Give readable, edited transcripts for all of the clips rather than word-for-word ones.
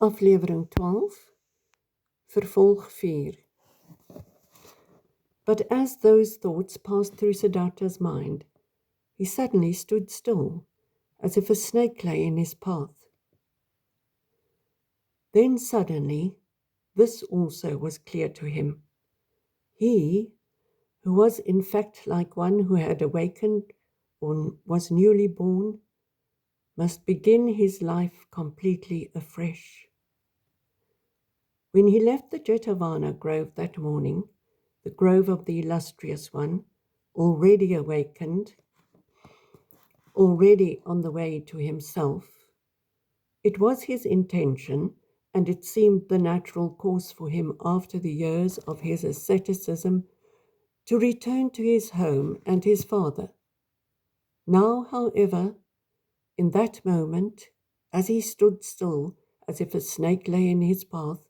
Aflewering 12, Vervolg 4. But as those thoughts passed through Siddharta's mind, he suddenly stood still, as if a snake lay in his path. Then suddenly, this also was clear to him. He, who was in fact like one who had awakened or was newly born, must begin his life completely afresh. When he left the Jetavana grove that morning, the grove of the illustrious one, already awakened, already on the way to himself, it was his intention, and it seemed the natural course for him after the years of his asceticism, to return to his home and his father. Now, however, in that moment, as he stood still, as if a snake lay in his path,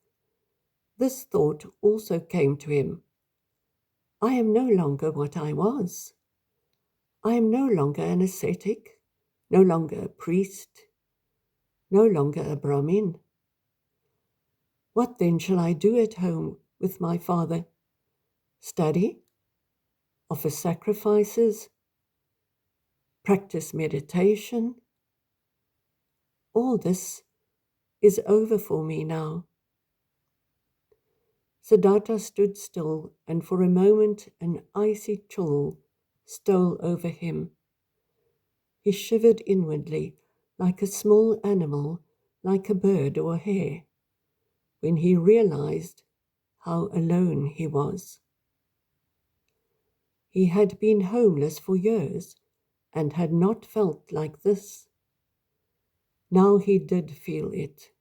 this thought also came to him. I am no longer what I was. I am no longer an ascetic, no longer a priest, no longer a Brahmin. What then shall I do at home with my father? Study? Offer sacrifices? Practice meditation? All this is over for me now. Siddharta stood still, and for a moment an icy chill stole over him. He shivered inwardly, like a small animal, like a bird or a hare, when he realized how alone he was. He had been homeless for years and had not felt like this. Now he did feel it.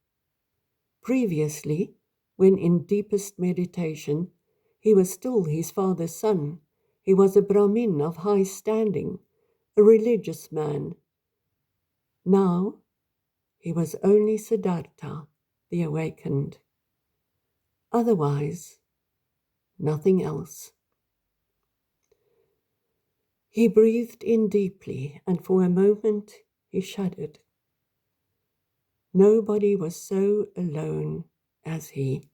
Previously, when in deepest meditation, he was still his father's son. He was a Brahmin of high standing, a religious man. Now, he was only Siddharta, the awakened. Otherwise, nothing else. He breathed in deeply, and for a moment he shuddered. Nobody was so alone as he.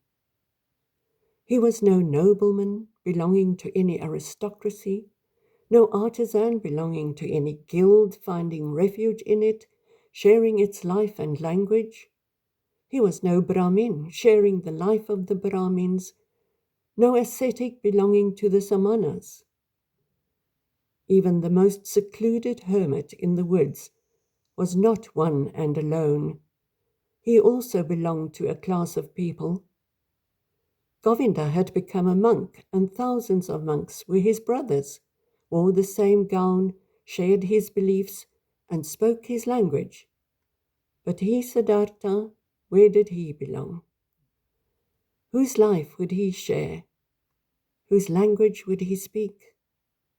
He was no nobleman belonging to any aristocracy, no artisan belonging to any guild finding refuge in it, sharing its life and language. He was no Brahmin sharing the life of the Brahmins, no ascetic belonging to the Samanas. Even the most secluded hermit in the woods was not one and alone. He also belonged to a class of people. Govinda had become a monk, and thousands of monks were his brothers, wore the same gown, shared his beliefs, and spoke his language. But he, Siddharta, where did he belong? Whose life would he share? Whose language would he speak?